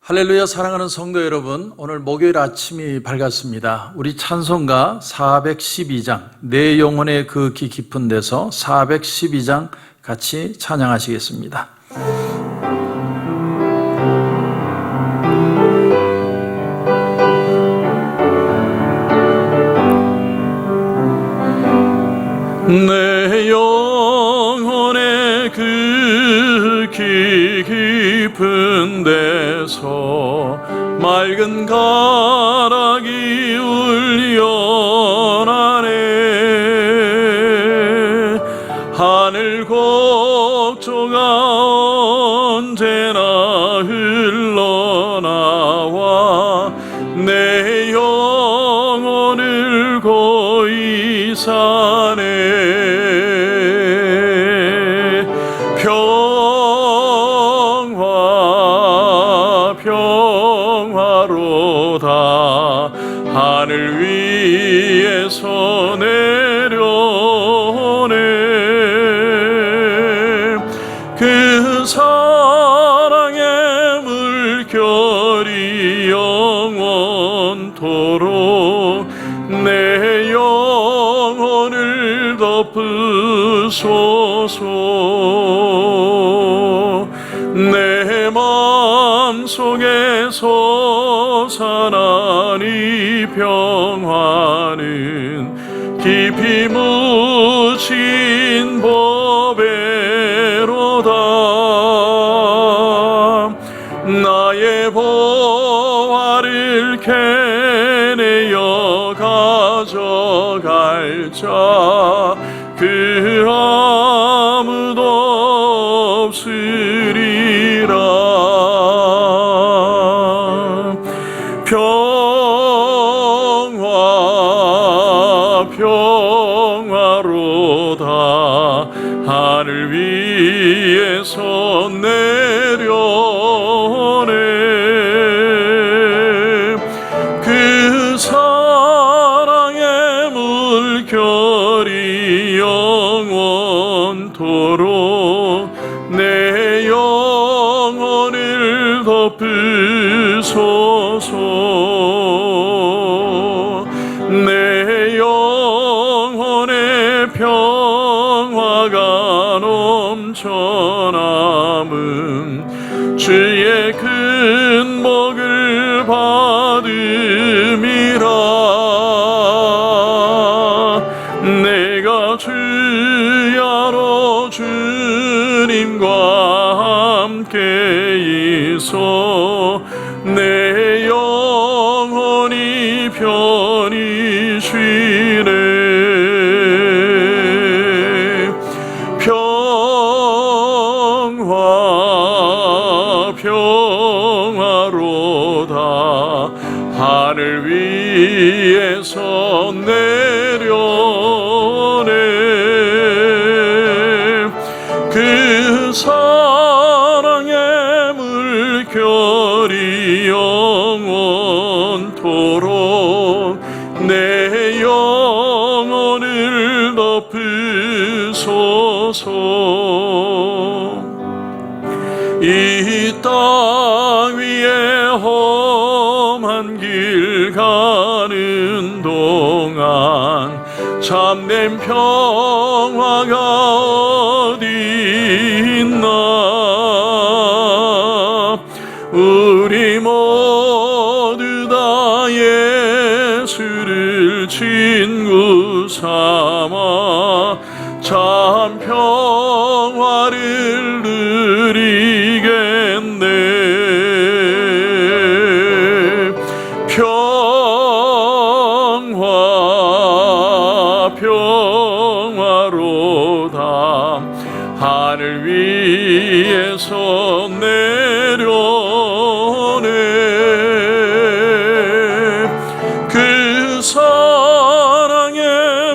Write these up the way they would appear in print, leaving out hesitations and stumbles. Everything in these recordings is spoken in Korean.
할렐루야. 사랑하는 성도 여러분, 오늘 목요일 아침이 밝았습니다. 우리 찬송가 412장 내 영혼의 그 깊은 데서 412장 같이 찬양하시겠습니다. 내 영혼의 그 깊은 데서 맑은 가락이 울려나네. 하늘 곡조가 언제나 흘러나와 내 영혼을 고이 사네. 평화로다 하늘 위에서 내려오네. 그 사랑의 물결이 영원토록 내 영혼을 덮으소서. 내 마음속에서 사는 이 평화는 깊이 묻힌 보배로다. 나의 보화를 캐내어 가져갈 자 그 아무도 없으리라. 평화로다 하늘 위에서 내려오네. 그 사랑의 물결이 영원토록 내 영혼을 덮으소서. 내 영혼의 평화가 넘쳐남은 주의 큰 복을 받음이라. 내가 주야로 주님과 함께 있어 내 영혼이 편히 쉬네. 평화로다 하늘 위에서 내려오네. 그 사랑의 물결이 영원토록 내 영혼을 덮으소서. 이 땅 위에 험한 길 가는 동안 참된 평화가 어디 있나. 우리 모두 다 예수를 친구 삼아 참 평화를 누리겠네. 평화로다 하늘 위에서 내려오네. 그 사랑의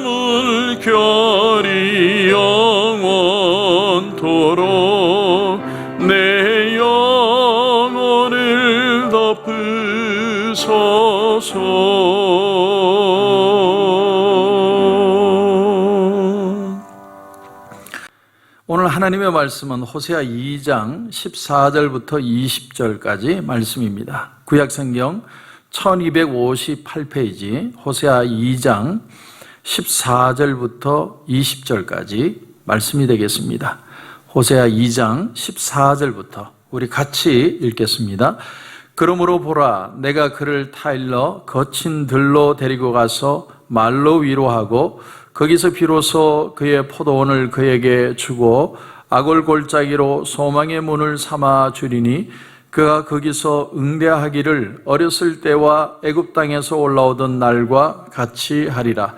물결이 영원토록 내 영혼을 덮으소서. 오늘 하나님의 말씀은 호세아 2장 14절부터 20절까지 말씀입니다. 구약성경 1258페이지 호세아 2장 14절부터 20절까지 말씀이 되겠습니다. 호세아 2장 14절부터 우리 같이 읽겠습니다. 그러므로 보라, 내가 그를 타일러 거친 들로 데리고 가서 말로 위로하고 거기서 비로소 그의 포도원을 그에게 주고 악을 골짜기로 소망의 문을 삼아 주리니 그가 거기서 응대하기를 어렸을 때와 애굽 땅에서 올라오던 날과 같이 하리라.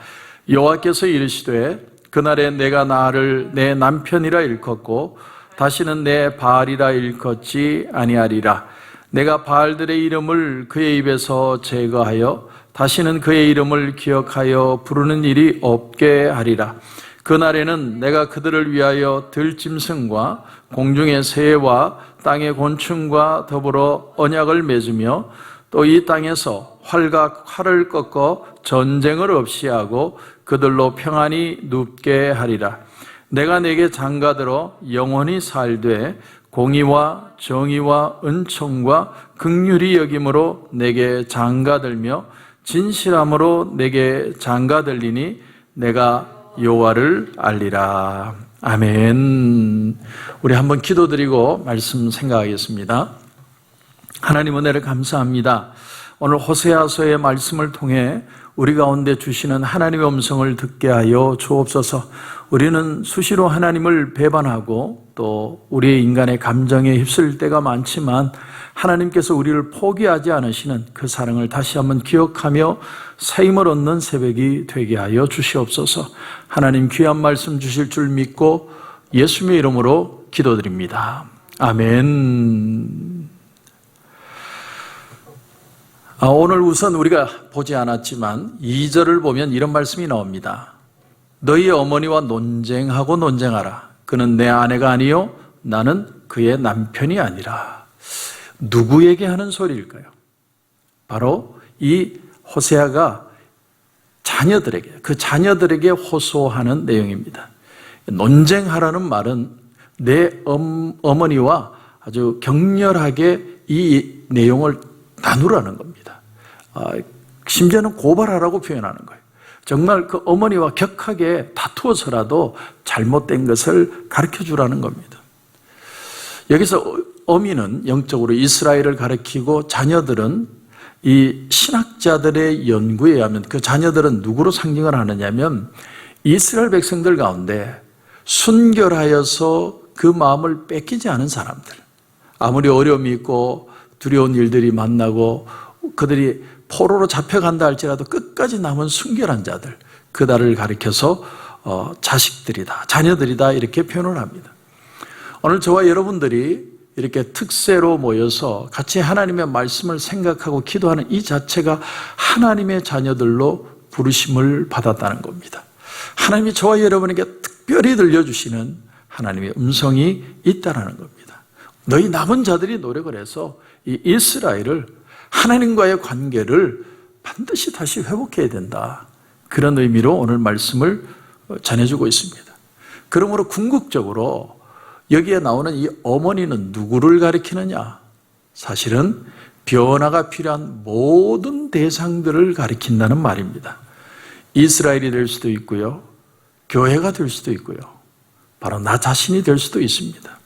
여호와께서 이르시되 그날에 내가 나를 내 남편이라 일컫고 다시는 내 바알이라 일컫지 아니하리라. 내가 바알들의 이름을 그의 입에서 제거하여 다시는 그의 이름을 기억하여 부르는 일이 없게 하리라. 그날에는 내가 그들을 위하여 들짐승과 공중의 새와 땅의 곤충과 더불어 언약을 맺으며 또 이 땅에서 활과 칼을 꺾어 전쟁을 없이 하고 그들로 평안히 눕게 하리라. 내가 내게 장가들어 영원히 살되 공의와 정의와 은총과 긍휼히 여김으로 내게 장가들며 진실함으로 내게 장가들리니 내가 여호와를 알리라. 아멘. 우리 한번 기도드리고 말씀 생각하겠습니다. 하나님 은혜를 감사합니다. 오늘 호세아서의 말씀을 통해 우리 가운데 주시는 하나님의 음성을 듣게 하여 주옵소서. 우리는 수시로 하나님을 배반하고 또 우리의 인간의 감정에 휩쓸릴 때가 많지만 하나님께서 우리를 포기하지 않으시는 그 사랑을 다시 한번 기억하며 새 힘을 얻는 새벽이 되게 하여 주시옵소서. 하나님 귀한 말씀 주실 줄 믿고 예수님의 이름으로 기도드립니다. 아멘. 오늘 우선 우리가 보지 않았지만 2절을 보면 이런 말씀이 나옵니다. 너희 어머니와 논쟁하고 논쟁하라. 그는 내 아내가 아니요 나는 그의 남편이 아니라. 누구에게 하는 소리일까요? 바로 이 호세아가 자녀들에게, 그 자녀들에게 호소하는 내용입니다. 논쟁하라는 말은 내 어머니와 아주 격렬하게 이 내용을 나누라는 겁니다. 심지어는 고발하라고 표현하는 거예요. 정말 그 어머니와 격하게 다투어서라도 잘못된 것을 가르쳐 주라는 겁니다. 여기서 어미는 영적으로 이스라엘을 가리키고 자녀들은 이 신학자들의 연구에 의하면 그 자녀들은 누구로 상징을 하느냐면 이스라엘 백성들 가운데 순결하여서 그 마음을 뺏기지 않은 사람들, 아무리 어려움이 있고 두려운 일들이 만나고 그들이 포로로 잡혀간다 할지라도 끝까지 남은 순결한 자들, 그들을 가리켜서 자식들이다, 자녀들이다 이렇게 표현을 합니다. 오늘 저와 여러분들이 이렇게 특세로 모여서 같이 하나님의 말씀을 생각하고 기도하는 이 자체가 하나님의 자녀들로 부르심을 받았다는 겁니다. 하나님이 저와 여러분에게 특별히 들려주시는 하나님의 음성이 있다는 겁니다. 너희 남은 자들이 노력을 해서 이 이스라엘을 하나님과의 관계를 반드시 다시 회복해야 된다. 그런 의미로 오늘 말씀을 전해주고 있습니다. 그러므로 궁극적으로 여기에 나오는 이 어머니는 누구를 가리키느냐? 사실은 변화가 필요한 모든 대상들을 가리킨다는 말입니다. 이스라엘이 될 수도 있고요, 교회가 될 수도 있고요, 바로 나 자신이 될 수도 있습니다.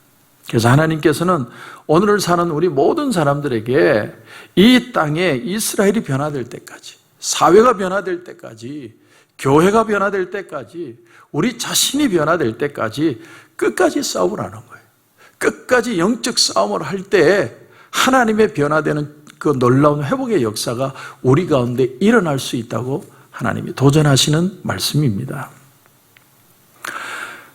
그래서 하나님께서는 오늘을 사는 우리 모든 사람들에게 이 땅에 이스라엘이 변화될 때까지, 사회가 변화될 때까지, 교회가 변화될 때까지, 우리 자신이 변화될 때까지 끝까지 싸우라는 거예요. 끝까지 영적 싸움을 할 때 하나님의 변화되는 그 놀라운 회복의 역사가 우리 가운데 일어날 수 있다고 하나님이 도전하시는 말씀입니다.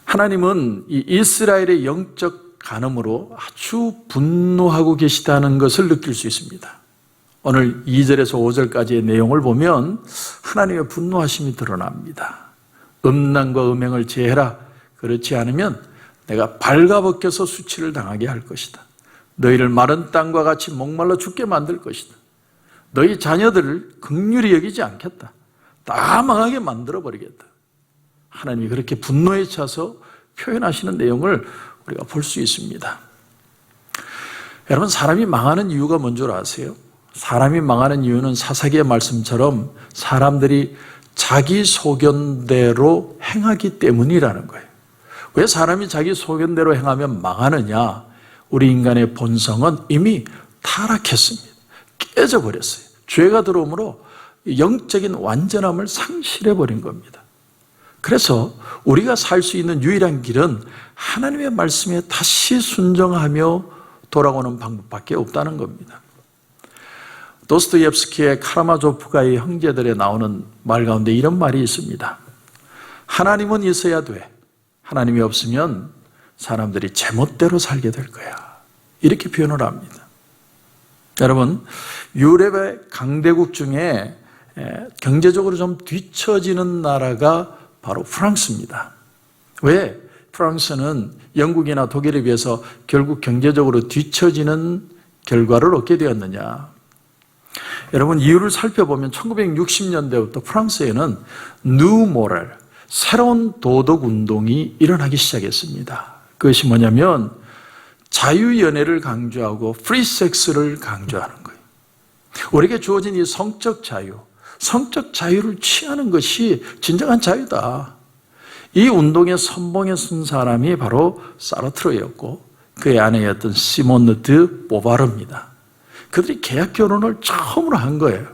하나님은 이 이스라엘의 영적 간음으로 아주 분노하고 계시다는 것을 느낄 수 있습니다. 오늘 2절에서 5절까지의 내용을 보면 하나님의 분노하심이 드러납니다. 음란과 음행을 제해라. 그렇지 않으면 내가 발가벗겨서 수치를 당하게 할 것이다. 너희를 마른 땅과 같이 목말라 죽게 만들 것이다. 너희 자녀들을 긍휼히 여기지 않겠다. 다 망하게 만들어버리겠다. 하나님이 그렇게 분노에 차서 표현하시는 내용을 우리가 볼 수 있습니다. 여러분, 사람이 망하는 이유가 뭔 줄 아세요? 사람이 망하는 이유는 사사기의 말씀처럼 사람들이 자기 소견대로 행하기 때문이라는 거예요. 왜 사람이 자기 소견대로 행하면 망하느냐? 우리 인간의 본성은 이미 타락했습니다. 깨져버렸어요. 죄가 들어오므로 영적인 완전함을 상실해버린 겁니다. 그래서 우리가 살 수 있는 유일한 길은 하나님의 말씀에 다시 순종하며 돌아오는 방법밖에 없다는 겁니다. 도스토옙스키의 카라마조프가의 형제들에 나오는 말 가운데 이런 말이 있습니다. 하나님은 있어야 돼. 하나님이 없으면 사람들이 제멋대로 살게 될 거야. 이렇게 표현을 합니다. 여러분, 유럽의 강대국 중에 경제적으로 좀 뒤처지는 나라가 바로 프랑스입니다. 왜 프랑스는 영국이나 독일에 비해서 결국 경제적으로 뒤처지는 결과를 얻게 되었느냐? 여러분, 이유를 살펴보면 1960년대부터 프랑스에는 누모랄, 새로운 도덕 운동이 일어나기 시작했습니다. 그것이 뭐냐면 자유연애를 강조하고 프리섹스를 강조하는 거예요. 우리에게 주어진 이 성적 자유를 취하는 것이 진정한 자유다. 이 운동의 선봉에 선 사람이 바로 사르트르였고 그의 아내였던 시몬 드 보바르입니다. 그들이 계약 결혼을 처음으로 한 거예요.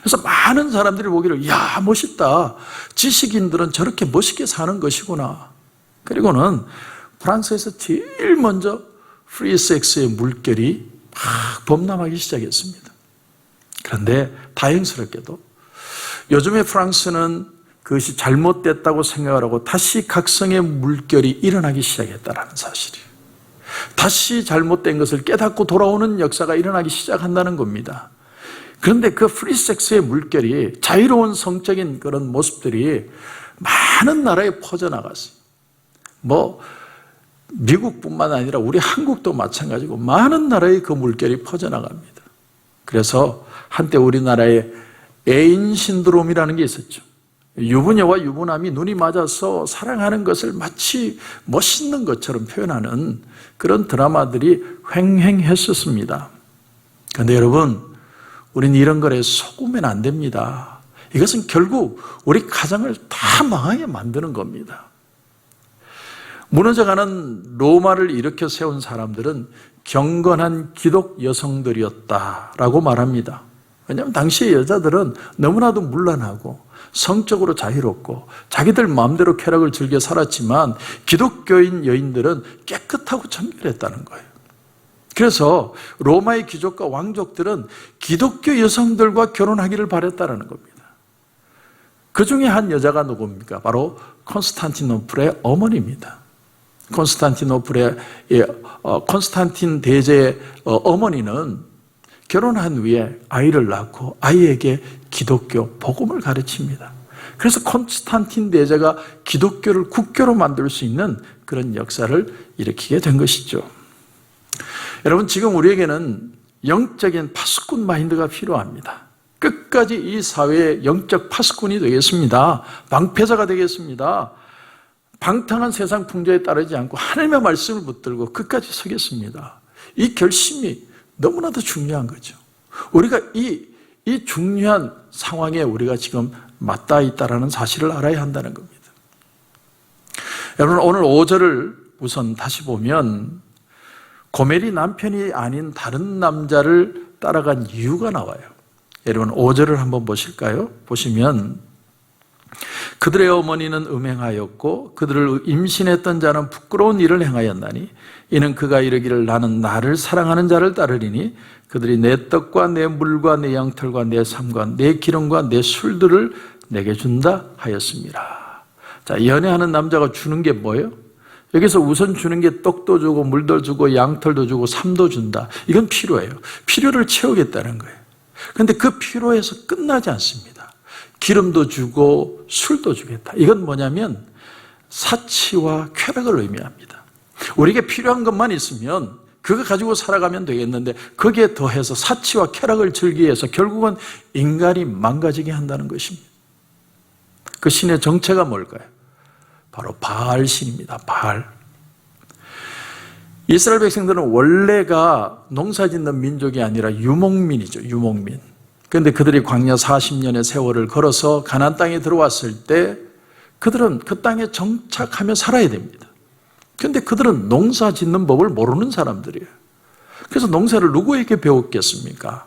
그래서 많은 사람들이 보기를 야, 멋있다. 지식인들은 저렇게 멋있게 사는 것이구나. 그리고는 프랑스에서 제일 먼저 프리섹스의 물결이 막 범람하기 시작했습니다. 그런데 다행스럽게도 요즘의 프랑스는 그것이 잘못됐다고 생각을 하고 다시 각성의 물결이 일어나기 시작했다는 사실이에요. 다시 잘못된 것을 깨닫고 돌아오는 역사가 일어나기 시작한다는 겁니다. 그런데 그 프리섹스의 물결이, 자유로운 성적인 그런 모습들이 많은 나라에 퍼져나갔어요. 미국뿐만 아니라 우리 한국도 마찬가지고 많은 나라에 그 물결이 퍼져나갑니다. 그래서 한때 우리나라에 애인 신드롬이라는 게 있었죠. 유부녀와 유부남이 눈이 맞아서 사랑하는 것을 마치 멋있는 것처럼 표현하는 그런 드라마들이 횡행했었습니다. 그런데 여러분, 우리는 이런 거에 속으면 안 됩니다. 이것은 결국 우리 가정을 다 망하게 만드는 겁니다. 무너져가는 로마를 일으켜 세운 사람들은 경건한 기독 여성들이었다라고 말합니다. 왜냐하면 당시의 여자들은 너무나도 문란하고 성적으로 자유롭고 자기들 마음대로 쾌락을 즐겨 살았지만 기독교인 여인들은 깨끗하고 청결했다는 거예요. 그래서 로마의 귀족과 왕족들은 기독교 여성들과 결혼하기를 바랬다는 겁니다. 그 중에 한 여자가 누굽니까? 바로 콘스탄티노플의 어머니입니다. 콘스탄틴 대제의 어머니는 결혼한 후에 아이를 낳고 아이에게 기독교 복음을 가르칩니다. 그래서 콘스탄틴 대제가 기독교를 국교로 만들 수 있는 그런 역사를 일으키게 된 것이죠. 여러분, 지금 우리에게는 영적인 파수꾼 마인드가 필요합니다. 끝까지 이 사회의 영적 파수꾼이 되겠습니다. 방패자가 되겠습니다. 방탕한 세상 풍조에 따르지 않고 하나님의 말씀을 붙들고 끝까지 서겠습니다. 이 결심이 너무나도 중요한 거죠. 우리가 이 중요한 상황에 우리가 지금 맞닿아 있다는 사실을 알아야 한다는 겁니다. 여러분, 오늘 5절을 우선 다시 보면 고멜이 남편이 아닌 다른 남자를 따라간 이유가 나와요. 여러분, 5절을 한번 보실까요? 보시면 그들의 어머니는 음행하였고 그들을 임신했던 자는 부끄러운 일을 행하였나니 이는 그가 이르기를 나는 나를 사랑하는 자를 따르리니 그들이 내 떡과 내 물과 내 양털과 내 삶과 내 기름과 내 술들을 내게 준다 하였습니다. 자, 연애하는 남자가 주는 게 뭐예요? 여기서 우선 주는 게 떡도 주고 물도 주고 양털도 주고 삶도 준다. 이건 필요해요. 필요를 채우겠다는 거예요. 그런데 그 필요에서 끝나지 않습니다. 기름도 주고 술도 주겠다. 이건 뭐냐면 사치와 쾌락을 의미합니다. 우리에게 필요한 것만 있으면 그거 가지고 살아가면 되겠는데 거기에 더해서 사치와 쾌락을 즐기기 위해서 결국은 인간이 망가지게 한다는 것입니다. 그 신의 정체가 뭘까요? 바로 바알 신입니다. 바알. 이스라엘 백성들은 원래가 농사 짓는 민족이 아니라 유목민이죠. 유목민. 그런데 그들이 광야 40년의 세월을 걸어서 가나안 땅에 들어왔을 때 그들은 그 땅에 정착하며 살아야 됩니다. 그런데 그들은 농사 짓는 법을 모르는 사람들이에요. 그래서 농사를 누구에게 배웠겠습니까?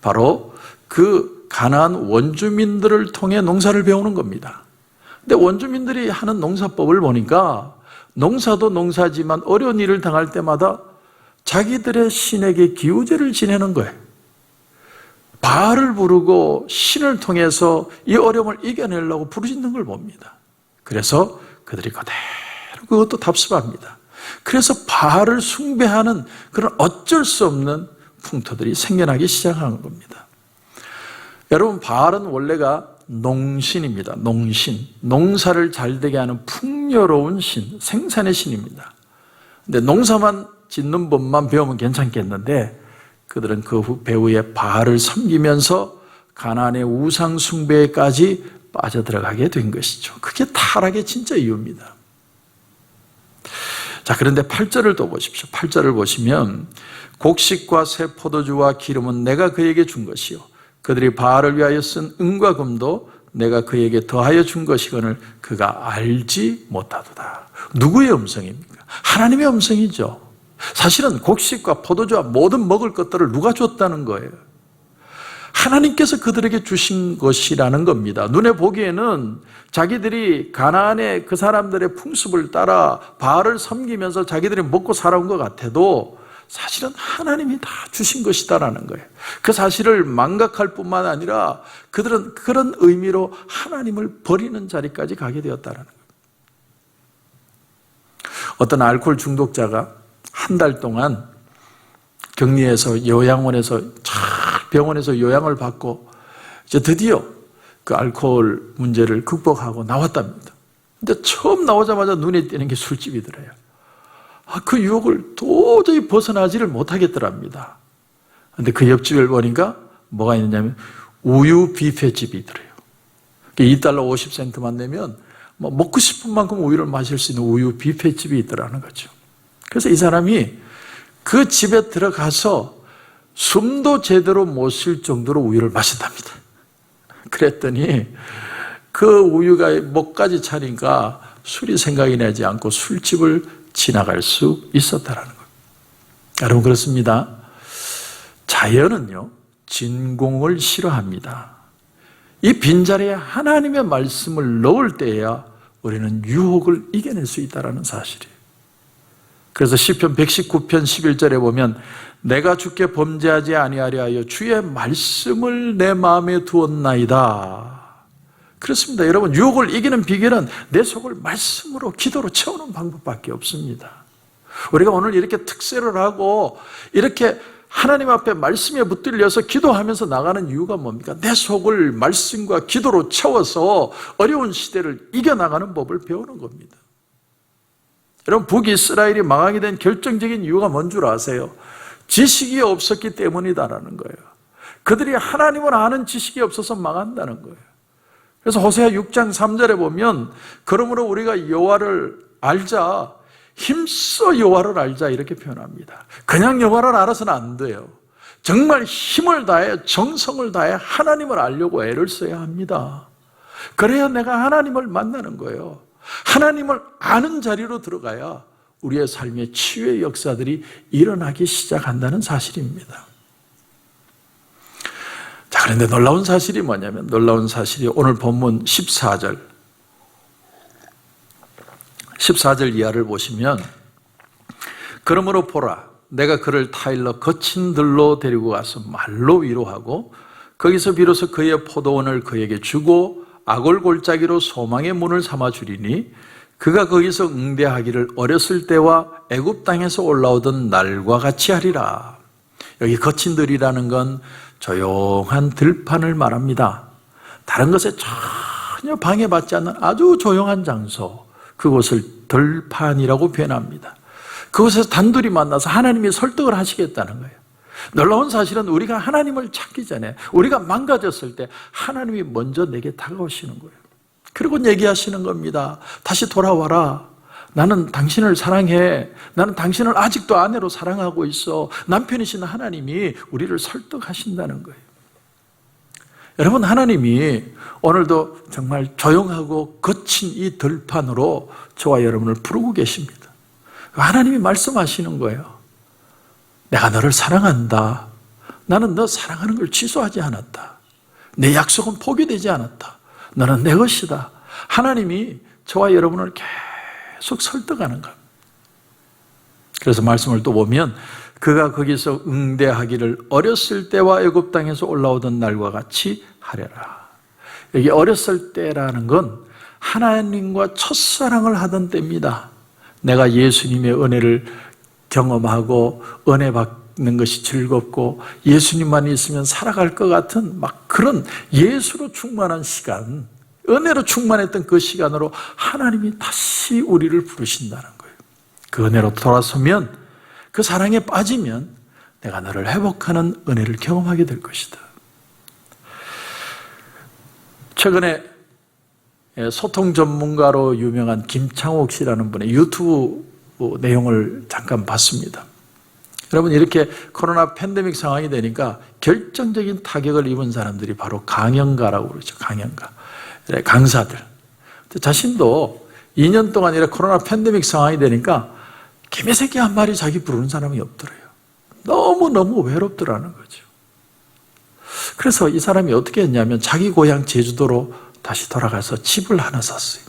바로 그 가나안 원주민들을 통해 농사를 배우는 겁니다. 근데 원주민들이 하는 농사법을 보니까 농사도 농사지만 어려운 일을 당할 때마다 자기들의 신에게 기우제를 지내는 거예요. 바알을 부르고 신을 통해서 이 어려움을 이겨내려고 부르짖는 걸 봅니다. 그래서 그들이 그대로 그것도 답습합니다. 그래서 바알을 숭배하는 그런 어쩔 수 없는 풍토들이 생겨나기 시작하는 겁니다. 여러분, 바알은 원래가 농신입니다. 농신. 농사를 잘 되게 하는 풍요로운 신, 생산의 신입니다. 근데 농사만 짓는 법만 배우면 괜찮겠는데 그들은 그 배후에 바알을 섬기면서 가나안의 우상 숭배까지 빠져들어가게 된 것이죠. 그게 타락의 진짜 이유입니다. 자, 그런데 8절을 또 보십시오. 8절을 보시면 곡식과 새 포도주와 기름은 내가 그에게 준 것이요 그들이 바알을 위하여 쓴 은과 금도 내가 그에게 더하여 준 것이거늘 그가 알지 못하도다. 누구의 음성입니까? 하나님의 음성이죠. 사실은 곡식과 포도주와 모든 먹을 것들을 누가 줬다는 거예요? 하나님께서 그들에게 주신 것이라는 겁니다. 눈에 보기에는 자기들이 가나안의 그 사람들의 풍습을 따라 바알을 섬기면서 자기들이 먹고 살아온 것 같아도 사실은 하나님이 다 주신 것이다라는 거예요. 그 사실을 망각할 뿐만 아니라 그들은 그런 의미로 하나님을 버리는 자리까지 가게 되었다라는 거예요. 어떤 알코올 중독자가 한 달 동안 격리해서 요양원에서 병원에서 요양을 받고 이제 드디어 그 알코올 문제를 극복하고 나왔답니다. 근데 처음 나오자마자 눈에 띄는 게 술집이더래요. 그 유혹을 도저히 벗어나지를 못하겠더랍니다. 근데 그 옆집을 보니까 뭐가 있느냐면 우유 뷔페집이 있더래요. $2 50센트만 내면 먹고 싶은 만큼 우유를 마실 수 있는 우유 뷔페집이 있더라는 거죠. 그래서 이 사람이 그 집에 들어가서 숨도 제대로 못 쉴 정도로 우유를 마신답니다. 그랬더니 그 우유가 목까지 차니까 술이 생각이 나지 않고 술집을 지나갈 수 있었다라는 거예요. 여러분, 그렇습니다. 자연은요, 진공을 싫어합니다. 이 빈자리에 하나님의 말씀을 넣을 때야 우리는 유혹을 이겨낼 수 있다는 사실이에요. 그래서 시편 119편 11절에 보면 내가 주께 범죄하지 아니하려 하여 주의 말씀을 내 마음에 두었나이다. 그렇습니다. 여러분, 유혹을 이기는 비결은 내 속을 말씀으로 기도로 채우는 방법밖에 없습니다. 우리가 오늘 이렇게 특세를 하고 이렇게 하나님 앞에 말씀에 붙들려서 기도하면서 나가는 이유가 뭡니까? 내 속을 말씀과 기도로 채워서 어려운 시대를 이겨나가는 법을 배우는 겁니다. 여러분, 북이스라엘이 망하게 된 결정적인 이유가 뭔 줄 아세요? 지식이 없었기 때문이다라는 거예요. 그들이 하나님을 아는 지식이 없어서 망한다는 거예요. 그래서 호세아 6장 3절에 보면 그러므로 우리가 여호와를 알자, 힘써 여호와를 알자 이렇게 표현합니다. 그냥 여호와를 알아서는 안 돼요. 정말 힘을 다해 정성을 다해 하나님을 알려고 애를 써야 합니다. 그래야 내가 하나님을 만나는 거예요. 하나님을 아는 자리로 들어가야 우리의 삶의 치유의 역사들이 일어나기 시작한다는 사실입니다. 자, 그런데 놀라운 사실이 뭐냐면, 놀라운 사실이 오늘 본문 14절 이하를 보시면 그러므로 보라, 내가 그를 타일러 거친 들로 데리고 가서 말로 위로하고 거기서 비로소 그의 포도원을 그에게 주고 아골 골짜기로 소망의 문을 삼아 주리니 그가 거기서 응대하기를 어렸을 때와 애굽 땅에서 올라오던 날과 같이 하리라. 여기 거친 들이라는 건 조용한 들판을 말합니다. 다른 것에 전혀 방해받지 않는 아주 조용한 장소, 그곳을 들판이라고 표현합니다. 그곳에서 단둘이 만나서 하나님이 설득을 하시겠다는 거예요. 놀라운 사실은 우리가 하나님을 찾기 전에, 우리가 망가졌을 때 하나님이 먼저 내게 다가오시는 거예요. 그리고 얘기하시는 겁니다. 다시 돌아와라. 나는 당신을 사랑해. 나는 당신을 아직도 아내로 사랑하고 있어. 남편이신 하나님이 우리를 설득하신다는 거예요. 여러분, 하나님이 오늘도 정말 조용하고 거친 이 들판으로 저와 여러분을 부르고 계십니다. 하나님이 말씀하시는 거예요. 내가 너를 사랑한다. 나는 너 사랑하는 걸 취소하지 않았다. 내 약속은 포기되지 않았다. 너는 내 것이다. 하나님이 저와 여러분을 계속 설득하는 겁니다. 그래서 말씀을 또 보면 그가 거기서 응대하기를 어렸을 때와 애굽 땅에서 올라오던 날과 같이 하려라. 여기 어렸을 때라는 건 하나님과 첫사랑을 하던 때입니다. 내가 예수님의 은혜를 경험하고 은혜 받는 것이 즐겁고 예수님만 있으면 살아갈 것 같은 막 그런 예수로 충만한 시간, 은혜로 충만했던 그 시간으로 하나님이 다시 우리를 부르신다는 거예요. 그 은혜로 돌아서면, 그 사랑에 빠지면 내가 너를 회복하는 은혜를 경험하게 될 것이다. 최근에 소통 전문가로 유명한 김창옥 씨라는 분의 유튜브 내용을 잠깐 봤습니다. 여러분, 이렇게 코로나 팬데믹 상황이 되니까 결정적인 타격을 입은 사람들이 바로 강연가라고 그러죠. 강연가. 강사들. 자신도 2년 동안 이렇게 코로나 팬데믹 상황이 되니까 개미새끼 한 마리 자기 부르는 사람이 없더래요. 너무너무 외롭더라는 거죠. 그래서 이 사람이 어떻게 했냐면 자기 고향 제주도로 다시 돌아가서 집을 하나 샀어요.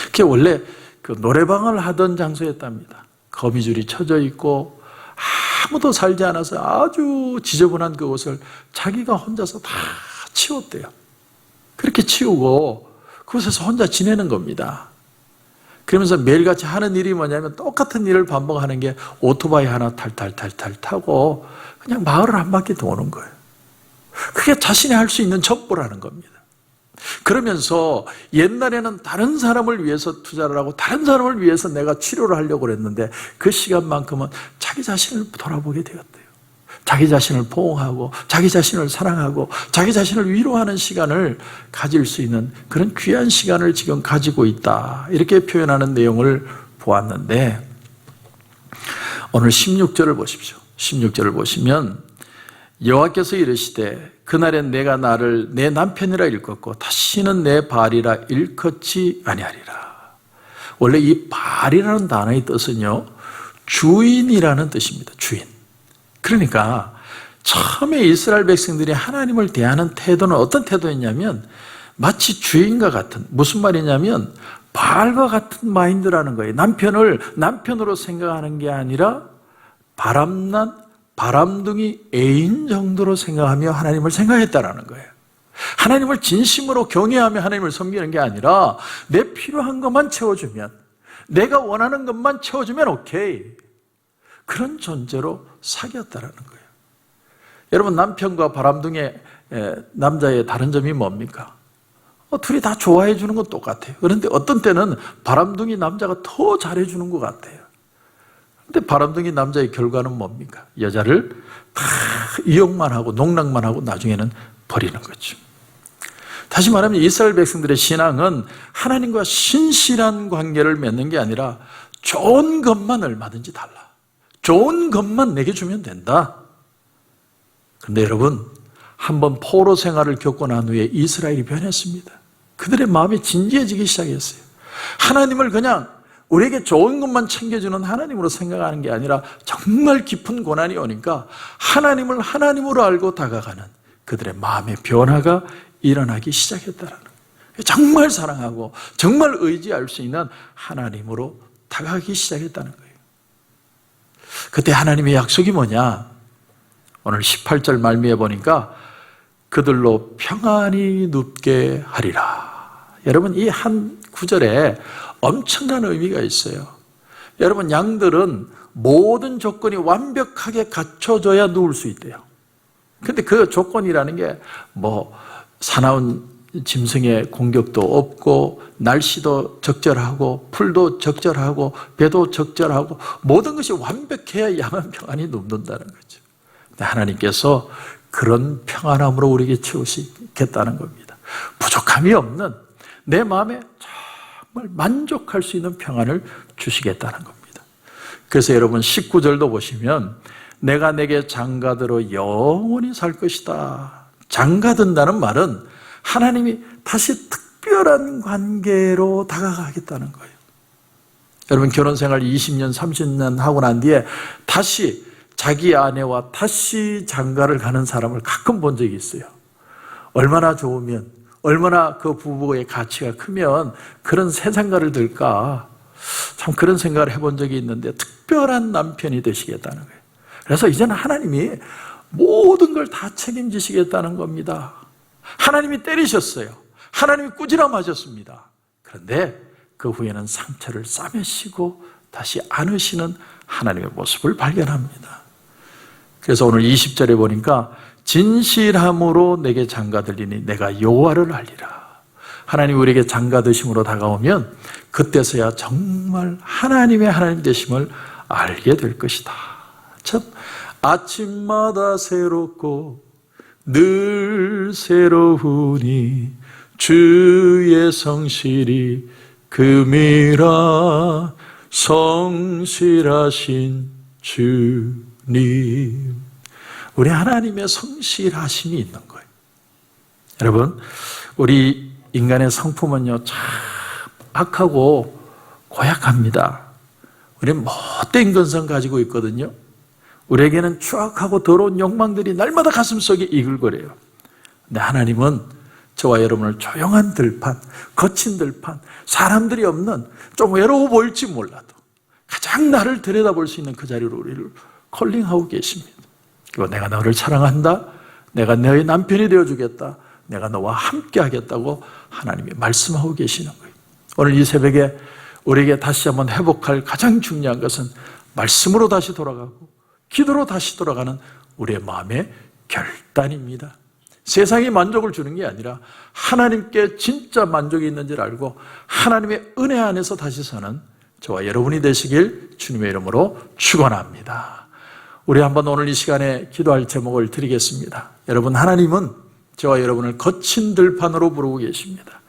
그게 원래 그 노래방을 하던 장소였답니다. 거미줄이 쳐져 있고 아무도 살지 않아서 아주 지저분한 그곳을 자기가 혼자서 다 치웠대요. 그렇게 치우고 그곳에서 혼자 지내는 겁니다. 그러면서 매일같이 하는 일이 뭐냐면 똑같은 일을 반복하는 게 오토바이 하나 탈탈탈탈 타고 그냥 마을을 한 바퀴 도는 거예요. 그게 자신이 할 수 있는 첩보라는 겁니다. 그러면서 옛날에는 다른 사람을 위해서 투자를 하고 다른 사람을 위해서 내가 치료를 하려고 그랬는데 그 시간만큼은 자기 자신을 돌아보게 되었대요. 자기 자신을 포옹하고 자기 자신을 사랑하고 자기 자신을 위로하는 시간을 가질 수 있는 그런 귀한 시간을 지금 가지고 있다, 이렇게 표현하는 내용을 보았는데, 오늘 16절을 보십시오. 16절을 보시면 여호와께서 이르시되 그날엔 내가 나를 내 남편이라 일컫고 다시는 내 발이라 일컫지 아니하리라. 원래 이 발이라는 단어의 뜻은요, 주인이라는 뜻입니다. 주인. 그러니까 처음에 이스라엘 백성들이 하나님을 대하는 태도는 어떤 태도였냐면 마치 주인과 같은, 무슨 말이냐면 바알과 같은 마인드라는 거예요. 남편을 남편으로 생각하는 게 아니라 바람난 바람둥이 애인 정도로 생각하며 하나님을 생각했다라는 거예요. 하나님을 진심으로 경외하며 하나님을 섬기는 게 아니라 내 필요한 것만 채워주면, 내가 원하는 것만 채워주면 오케이, 그런 존재로 사귀었다라는 거예요. 여러분, 남편과 바람둥이 남자의 다른 점이 뭡니까? 둘이 다 좋아해 주는 건 똑같아요. 그런데 어떤 때는 바람둥이 남자가 더 잘해 주는 것 같아요. 근데 바람둥이 남자의 결과는 뭡니까? 여자를 다 이용만 하고 농락만 하고 나중에는 버리는 거죠. 다시 말하면 이스라엘 백성들의 신앙은 하나님과 신실한 관계를 맺는 게 아니라 좋은 것만 얼마든지 달라, 좋은 것만 내게 주면 된다. 그런데 여러분, 한번 포로 생활을 겪고 난 후에 이스라엘이 변했습니다. 그들의 마음이 진지해지기 시작했어요. 하나님을 그냥 우리에게 좋은 것만 챙겨주는 하나님으로 생각하는 게 아니라 정말 깊은 고난이 오니까 하나님을 하나님으로 알고 다가가는 그들의 마음의 변화가 일어나기 시작했다는 거예요. 정말 사랑하고 정말 의지할 수 있는 하나님으로 다가가기 시작했다는 거예요. 그때 하나님의 약속이 뭐냐? 오늘 18절 말미에 보니까 그들로 평안히 눕게 하리라. 여러분, 이 한 구절에 엄청난 의미가 있어요. 여러분, 양들은 모든 조건이 완벽하게 갖춰져야 누울 수 있대요. 근데 그 조건이라는 게 사나운 짐승의 공격도 없고, 날씨도 적절하고, 풀도 적절하고, 배도 적절하고, 모든 것이 완벽해야 양은 평안히 눕는다는 거죠. 근데 하나님께서 그런 평안함으로 우리에게 채우시겠다는 겁니다. 부족함이 없는 내 마음에 정말 만족할 수 있는 평안을 주시겠다는 겁니다. 그래서 여러분 19절도 보시면 내가 내게 장가들어 영원히 살 것이다. 장가든다는 말은 하나님이 다시 특별한 관계로 다가가겠다는 거예요. 여러분 결혼생활 20년, 30년 하고 난 뒤에 다시 자기 아내와 다시 장가를 가는 사람을 가끔 본 적이 있어요. 얼마나 좋으면, 얼마나 그 부부의 가치가 크면 그런 새 장가를 들까? 참 그런 생각을 해본 적이 있는데 특별한 남편이 되시겠다는 거예요. 그래서 이제는 하나님이 모든 걸 다 책임지시겠다는 겁니다. 하나님이 때리셨어요. 하나님이 꾸지람하셨습니다. 그런데 그 후에는 상처를 싸매시고 다시 안으시는 하나님의 모습을 발견합니다. 그래서 오늘 20절에 보니까 진실함으로 내게 장가들리니 내가 여호와를 알리라. 하나님 우리에게 장가드심으로 다가오면 그때서야 정말 하나님의 하나님 되심을 알게 될 것이다. 참 아침마다 새롭고 늘 새로우니 주의 성실이 금이라 성실하신 주님. 우리 하나님의 성실하심이 있는 거예요. 여러분 우리 인간의 성품은요 참 악하고 고약합니다. 우리는 못된 근성 가지고 있거든요. 우리에게는 추악하고 더러운 욕망들이 날마다 가슴속에 이글거려요. 근데 하나님은 저와 여러분을 조용한 들판, 거친 들판, 사람들이 없는 좀 외로워 보일지 몰라도 가장 나를 들여다볼 수 있는 그 자리로 우리를 콜링하고 계십니다. 그리고 내가 너를 사랑한다, 내가 너의 남편이 되어주겠다, 내가 너와 함께 하겠다고 하나님이 말씀하고 계시는 거예요. 오늘 이 새벽에 우리에게 다시 한번 회복할 가장 중요한 것은 말씀으로 다시 돌아가고 기도로 다시 돌아가는 우리의 마음의 결단입니다. 세상이 만족을 주는 게 아니라 하나님께 진짜 만족이 있는지를 알고 하나님의 은혜 안에서 다시 사는 저와 여러분이 되시길 주님의 이름으로 축원합니다. 우리 한번 오늘 이 시간에 기도할 제목을 드리겠습니다. 여러분 하나님은 저와 여러분을 거친 들판으로 부르고 계십니다.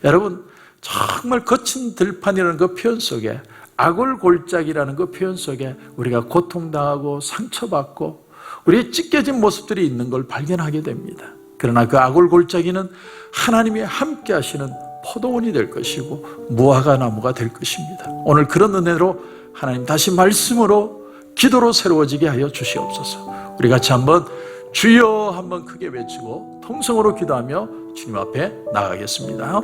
여러분 정말 거친 들판이라는 그 표현 속에 아골골짜기라는 그 표현 속에 우리가 고통당하고 상처받고 우리의 찢겨진 모습들이 있는 걸 발견하게 됩니다. 그러나 그 아골골짜기는 하나님이 함께 하시는 포도원이 될 것이고 무화과 나무가 될 것입니다. 오늘 그런 은혜로 하나님 다시 말씀으로 기도로 새로워지게 하여 주시옵소서. 우리 같이 한번 주여 한번 크게 외치고 통성으로 기도하며 주님 앞에 나가겠습니다.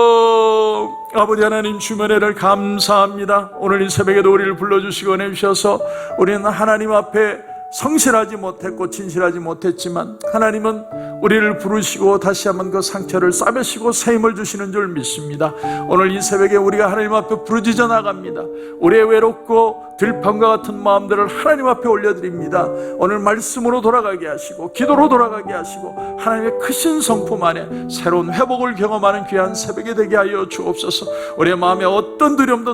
주여, 아버지 하나님 주의 은혜를 감사합니다. 오늘 이 새벽에도 우리를 불러주시고 내주셔서 우리는 하나님 앞에 성실하지 못했고 진실하지 못했지만 하나님은 우리를 부르시고 다시 한번 그 상처를 싸매시고 새 힘을 주시는 줄 믿습니다. 오늘 이 새벽에 우리가 하나님 앞에 부르짖어 나갑니다. 우리의 외롭고 들판과 같은 마음들을 하나님 앞에 올려드립니다. 오늘 말씀으로 돌아가게 하시고 기도로 돌아가게 하시고 하나님의 크신 성품 안에 새로운 회복을 경험하는 귀한 새벽이 되게 하여 주옵소서. 우리의 마음에 어떤 두려움도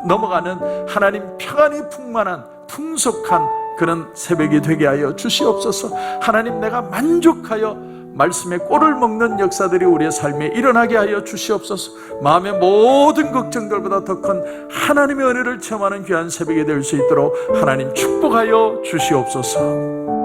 넘어가는 하나님 평안이 풍만한 풍속한 그런 새벽이 되게 하여 주시옵소서. 하나님 내가 만족하여 말씀의 꼴을 먹는 역사들이 우리의 삶에 일어나게 하여 주시옵소서. 마음의 모든 걱정들보다 더 큰 하나님의 은혜를 체험하는 귀한 새벽이 될 수 있도록 하나님 축복하여 주시옵소서.